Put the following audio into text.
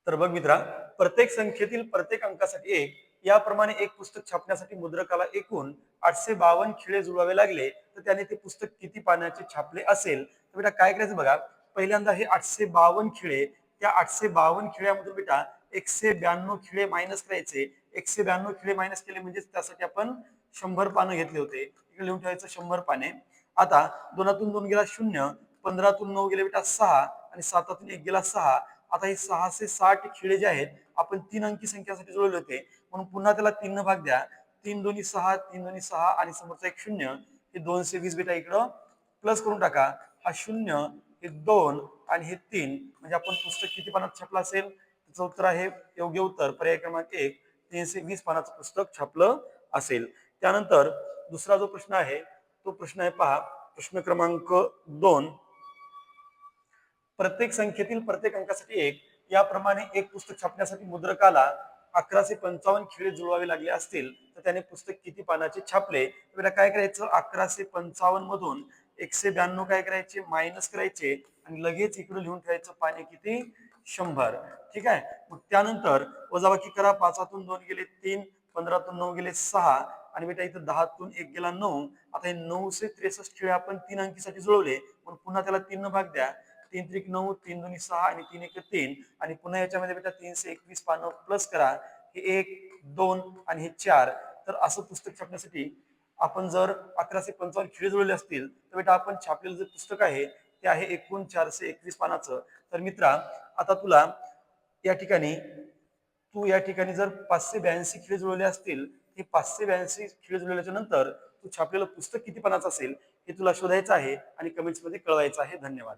तर बघ मित्रा, प्रत्येक संख्येतील प्रत्येक अंकासाठी एक याप्रमाणे एक पुस्तक छापण्यासाठी मुद्रकाला एकूण 852 खिळे जुळवावे लागले, तर त्याने ते पुस्तक किती पानाचे छापले असेल? तर बेटा काय करायचं बघा, पहिल्यांदा हे 852 खिळे, त्या 852 खिळ्यामधून बेटा 192 खिळे मायनस करायचे. 192 खिळे मायनस केले म्हणजे त्यासाठी आपण 100 पानं घेतले होते, इकडे लिहून ठेवायचं 100 पाने. आता दोनातून 2 गेला 0, 15तून 9 गेले बेटा 6 आणि 7तून 1 गेला 6. आता हे 660 खिळे जे आहेत आपण 3 अंकी संख्यासाठी जुळवले होते, म्हणून पुन्हा त्याला 3 न भाग द्या. 3 दोन्ही 6, 3 दोन्ही 6 आणि समोरचा एक 0. हे 220 बेटा इकडं प्लस करून टाका. हा 0, हे 2 आणि हे 3, म्हणजे आपण पुस्तक किती पानात छापलं असेल? त्याचं उत्तर आहे योग्य उत्तर पर्याय क्रमांक 1, 320 पानाचं पुस्तक छापलं असेल. त्यानंतर दुसरा जो प्रश्न आहे तो प्रश्न आहे पहा, प्रश्न क्रमांक 2. प्रत्येक संख्येतील प्रत्येक अंकासाठी एक याप्रमाणे एक पुस्तक छापण्यासाठी मुद्रकाला 1155 खिळे जुळवावे लागले असतील, तर त्याने पुस्तक किती पानाचे छापले? तर काय करायचं, 1155 मधून 192 काय करायचे, मायनस करायचे आणि लगेच इकडे लिहून ठेवायचं पाने किती, 100. ठीक आहे. मग त्यानंतर वजाबाकी करा. 5तून 2 गेले 3, 15तून 9 गेले 6 आणि बेटा इथं 10तून 1 गेला 9. आता हे 963 खिळे आपण 3 अंकीसाठी जुळवले, म्हणून पुन्हा त्याला 3 न भाग द्या. 3 त्रिक 9, 3 दोन्ही 6 आणि 3 एक 3 आणि पुन्हा याच्यामध्ये बेटा 321 पानं प्लस करा. हे 1, 2 आणि हे 4. तर असं पुस्तक छापण्यासाठी आपण जर 1155 खिळे जुळले असतील, तर बेटा आपण छापलेलं जे पुस्तक आहे ते आहे एकूण 421 पानाचं. तर मित्रा, आता तुला या ठिकाणी या ठिकाणी जर 582 खिळे जुळवले असतील, हे 582 खिळे जुळवल्याच्या नंतर तू छापलेलं पुस्तक किती पानाचं असेल हे तुला शोधायचं आहे आणि कमेंट्स मध्ये कळवायचं आहे. धन्यवाद.